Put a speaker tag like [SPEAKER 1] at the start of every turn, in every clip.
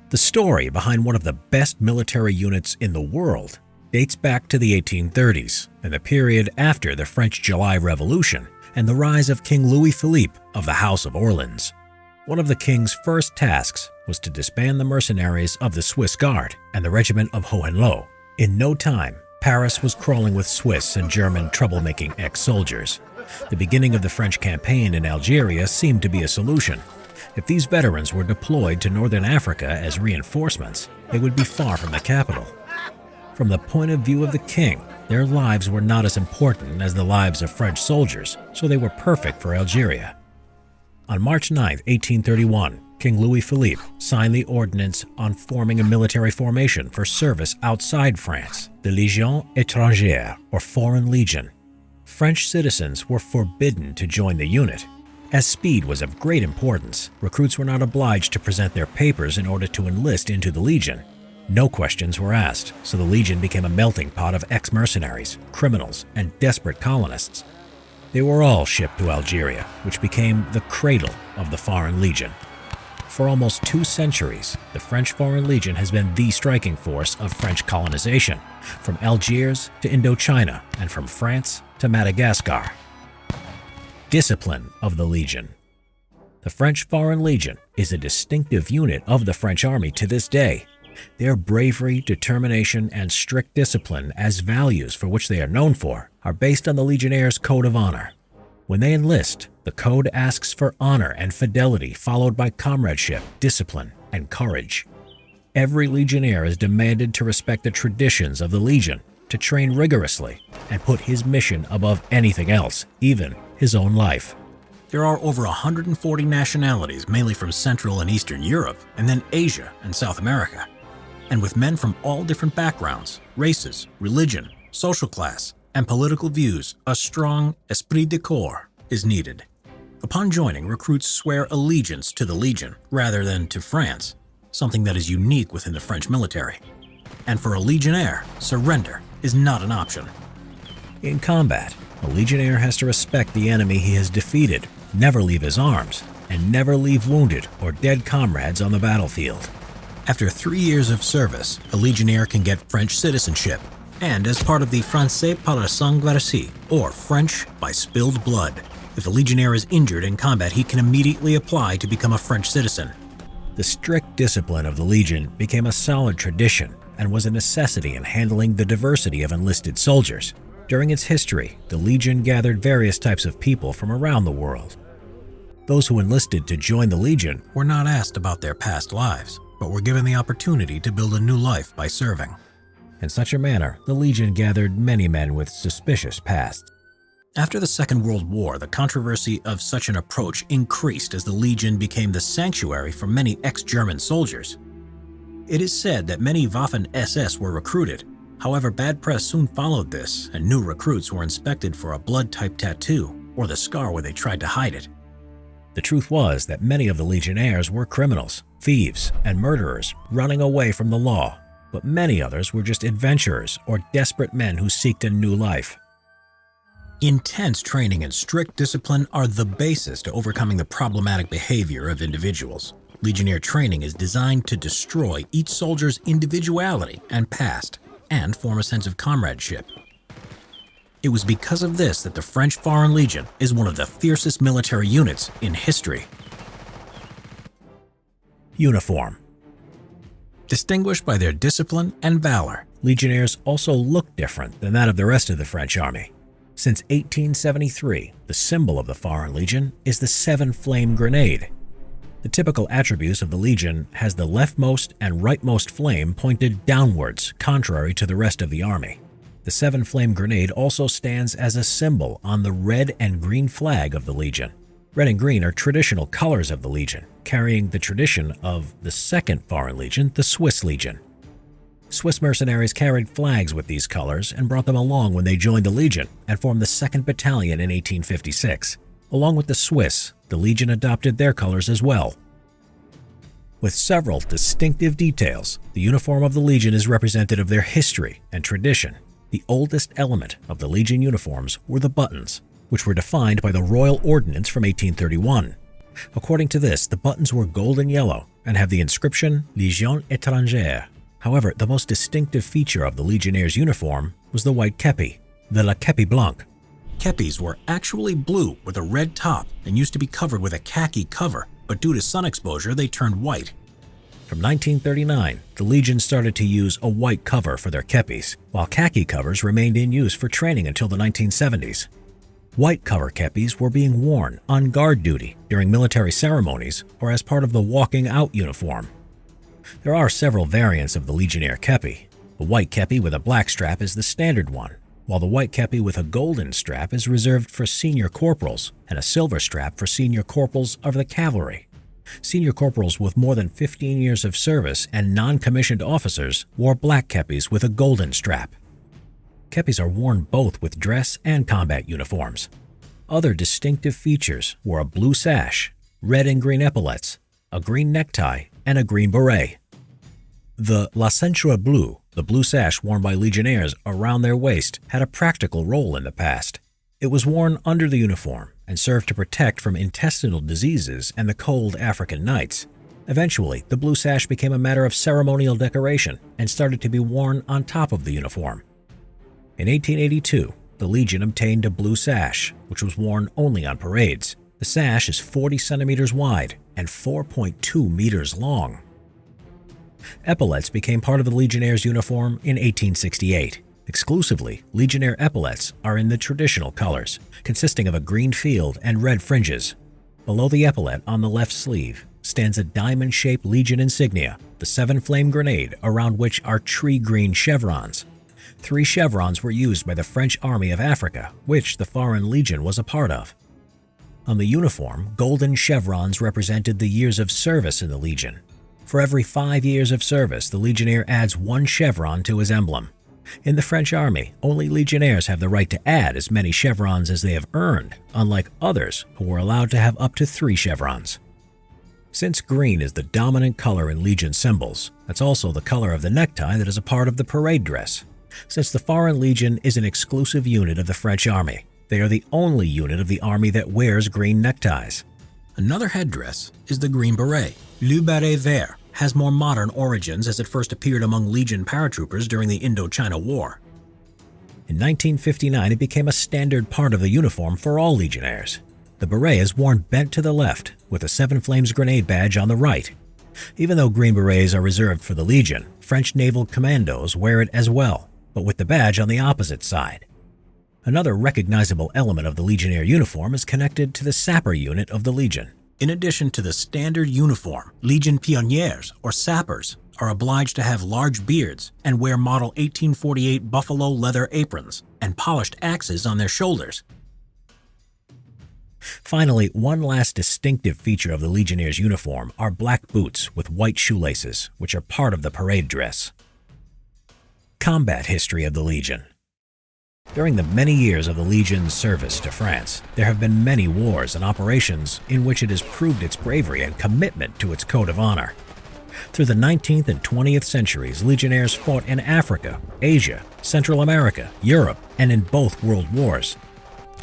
[SPEAKER 1] The story behind one of the best military units in the world dates back to the 1830s and the period after the French July Revolution and the rise of King Louis Philippe of the House of Orleans. One of the king's first tasks was to disband the mercenaries of the Swiss Guard and the regiment of Hohenlohe. In no time, Paris was crawling with Swiss and German troublemaking ex-soldiers. The beginning of the French campaign in Algeria seemed to be a solution. If these veterans were deployed to northern Africa as reinforcements, they would be far from the capital. From the point of view of the king, their lives were not as important as the lives of French soldiers, so they were perfect for Algeria. On March 9, 1831, King Louis Philippe signed the ordinance on forming a military formation for service outside France, the Légion étrangère, or Foreign Legion. French citizens were forbidden to join the unit. As speed was of great importance, recruits were not obliged to present their papers in order to enlist into the Legion. No questions were asked, so the Legion became a melting pot of ex-mercenaries, criminals, and desperate colonists. They were all shipped to Algeria, which became the cradle of the Foreign Legion. For almost 2 centuries, the French Foreign Legion has been the striking force of French colonization, from Algiers to Indochina and from France to Madagascar. Discipline of the Legion. The French Foreign Legion is a distinctive unit of the French army to this day. Their bravery, determination, and strict discipline as values for which they are known for are based on the Legionnaires' code of honor. When they enlist, the code asks for honor and fidelity followed by comradeship, discipline, and courage. Every Legionnaire is demanded to respect the traditions of the Legion, to train rigorously, and put his mission above anything else, even his own life. There are over 140 nationalities, mainly from Central and Eastern Europe, and then Asia and South America. And with men from all different backgrounds, races, religion, social class, and political views, a strong esprit de corps is needed. Upon joining, recruits swear allegiance to the Legion rather than to France, something that is unique within the French military. And for a Legionnaire, surrender is not an option. In combat, a Legionnaire has to respect the enemy he has defeated, never leave his arms, and never leave wounded or dead comrades on the battlefield. After 3 years of service, a Legionnaire can get French citizenship, and as part of the Français par le sang glacé, or French by spilled blood. If a Legionnaire is injured in combat, he can immediately apply to become a French citizen. The strict discipline of the Legion became a solid tradition and was a necessity in handling the diversity of enlisted soldiers. During its history, the Legion gathered various types of people from around the world. Those who enlisted to join the Legion were not asked about their past lives, but were given the opportunity to build a new life by serving. In such a manner, the Legion gathered many men with suspicious pasts. After the Second World War, the controversy of such an approach increased as the Legion became the sanctuary for many ex-German soldiers. It is said that many Waffen-SS were recruited. However, bad press soon followed this, and new recruits were inspected for a blood-type tattoo or the scar where they tried to hide it. The truth was that many of the Legionnaires were criminals, thieves, and murderers running away from the law, but many others were just adventurers or desperate men who seeked a new life. Intense training and strict discipline are the basis to overcoming the problematic behavior of individuals. Legionnaire training is designed to destroy each soldier's individuality and past, and form a sense of comradeship. It was because of this that the French Foreign Legion is one of the fiercest military units in history. Uniform. Distinguished by their discipline and valor, Legionnaires also look different than that of the rest of the French army. Since 1873, the symbol of the Foreign Legion is the 7-flame grenade. The typical attributes of the Legion has the leftmost and rightmost flame pointed downwards, contrary to the rest of the army. The 7-flame grenade also stands as a symbol on the red and green flag of the Legion. Red and green are traditional colors of the Legion, carrying the tradition of the Second Foreign Legion, the Swiss Legion. Swiss mercenaries carried flags with these colors and brought them along when they joined the Legion and formed the 2nd Battalion in 1856. Along with the Swiss, the Legion adopted their colors as well. With several distinctive details, the uniform of the Legion is representative of their history and tradition. The oldest element of the Legion uniforms were the buttons, which were defined by the Royal Ordinance from 1831. According to this, the buttons were golden yellow and have the inscription Légion étrangère. However, the most distinctive feature of the Legionnaires' uniform was the white képi, the la képi blanc. Kepis were actually blue with a red top and used to be covered with a khaki cover, but due to sun exposure they turned white. From 1939, the Legion started to use a white cover for their kepis, while khaki covers remained in use for training until the 1970s. White cover kepis were being worn on guard duty during military ceremonies or as part of the walking out uniform. There are several variants of the Legionnaire kepi. The white kepi with a black strap is the standard one, while the white kepi with a golden strap is reserved for senior corporals and a silver strap for senior corporals of the cavalry. Senior corporals with more than 15 years of service and non-commissioned officers wore black kepis with a golden strap. Kepis are worn both with dress and combat uniforms. Other distinctive features were a blue sash, red and green epaulets, a green necktie, and a green beret. The la ceinture bleue, the blue sash worn by legionnaires around their waist, had a practical role in the past. It was worn under the uniform and served to protect from intestinal diseases and the cold African nights. Eventually, the blue sash became a matter of ceremonial decoration and started to be worn on top of the uniform. In 1882, the Legion obtained a blue sash, which was worn only on parades. The sash is 40 centimeters wide and 4.2 meters long. Epaulets became part of the Legionnaires' uniform in 1868. Exclusively, Legionnaire epaulets are in the traditional colors, consisting of a green field and red fringes. Below the epaulette on the left sleeve stands a diamond-shaped Legion insignia, the 7-flame grenade around which are tree green chevrons. 3 chevrons were used by the French Army of Africa, which the Foreign Legion was a part of. On the uniform, golden chevrons represented the years of service in the Legion. For every 5 years of service, the Legionnaire adds 1 chevron to his emblem. In the French army, only legionnaires have the right to add as many chevrons as they have earned, unlike others who were allowed to have up to 3 chevrons. Since green is the dominant color in Legion symbols, that's also the color of the necktie that is a part of the parade dress. Since the Foreign Legion is an exclusive unit of the French army, they are the only unit of the army that wears green neckties. Another headdress is the green beret. Le béret vert has more modern origins as it first appeared among Legion paratroopers during the Indochina War. In 1959, it became a standard part of the uniform for all Legionnaires. The beret is worn bent to the left, with a 7 Flames grenade badge on the right. Even though green berets are reserved for the Legion, French naval commandos wear it as well, but with the badge on the opposite side. Another recognizable element of the Legionnaire uniform is connected to the sapper unit of the Legion. In addition to the standard uniform, Legion pionniers, or sappers, are obliged to have large beards and wear Model 1848 buffalo leather aprons and polished axes on their shoulders. Finally, one last distinctive feature of the Legionnaires' uniform are black boots with white shoelaces, which are part of the parade dress. Combat history of the Legion. During the many years of the Legion's service to France, there have been many wars and operations in which it has proved its bravery and commitment to its code of honor. Through the 19th and 20th centuries, Legionnaires fought in Africa, Asia, Central America, Europe, and in both world wars.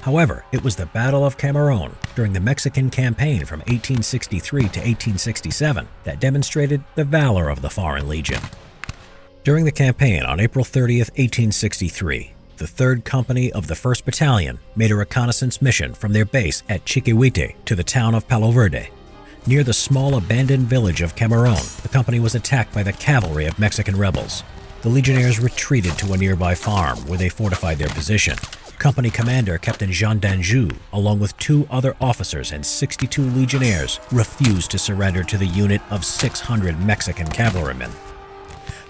[SPEAKER 1] However, it was the Battle of Cameroon during the Mexican campaign from 1863 to 1867 that demonstrated the valor of the Foreign Legion. During the campaign on April 30, 1863, the 3rd Company of the 1st Battalion made a reconnaissance mission from their base at Chiquihuite to the town of Palo Verde. Near the small abandoned village of Cameroon, the company was attacked by the cavalry of Mexican rebels. The Legionnaires retreated to a nearby farm where they fortified their position. Company commander Captain Jean d'Anjou, along with 2 other officers and 62 Legionnaires, refused to surrender to the unit of 600 Mexican cavalrymen.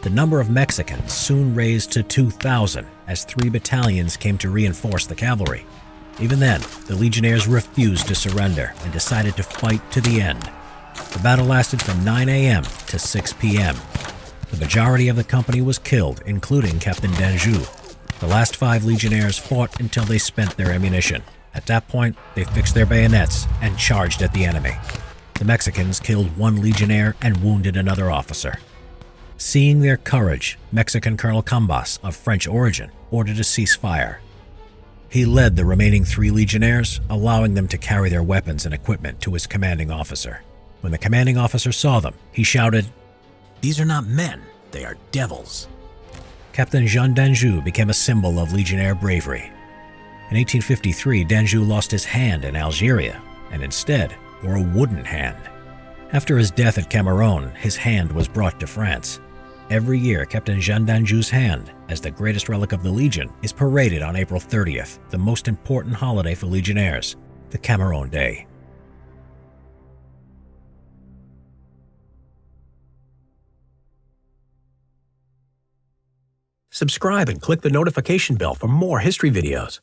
[SPEAKER 1] The number of Mexicans soon raised to 2,000 as 3 battalions came to reinforce the cavalry. Even then, the Legionnaires refused to surrender and decided to fight to the end. The battle lasted from 9 a.m. to 6 p.m. The majority of the company was killed, including Captain d'Anjou. The last 5 Legionnaires fought until they spent their ammunition. At that point, they fixed their bayonets and charged at the enemy. The Mexicans killed 1 Legionnaire and wounded another officer. Seeing their courage, Mexican Colonel Cambas, of French origin, ordered a ceasefire. He led the remaining 3 Legionnaires, allowing them to carry their weapons and equipment to his commanding officer. When the commanding officer saw them, he shouted, "These are not men, they are devils." Captain Jean d'Anjou became a symbol of legionnaire bravery. In 1853, d'Anjou lost his hand in Algeria and instead wore a wooden hand. After his death at Cameroon, his hand was brought to France. Every year, Captain Jean d'Anjou's hand, as the greatest relic of the Legion, is paraded on April 30th, the most important holiday for legionnaires, the Cameroon Day. Subscribe and click the notification bell for more history videos.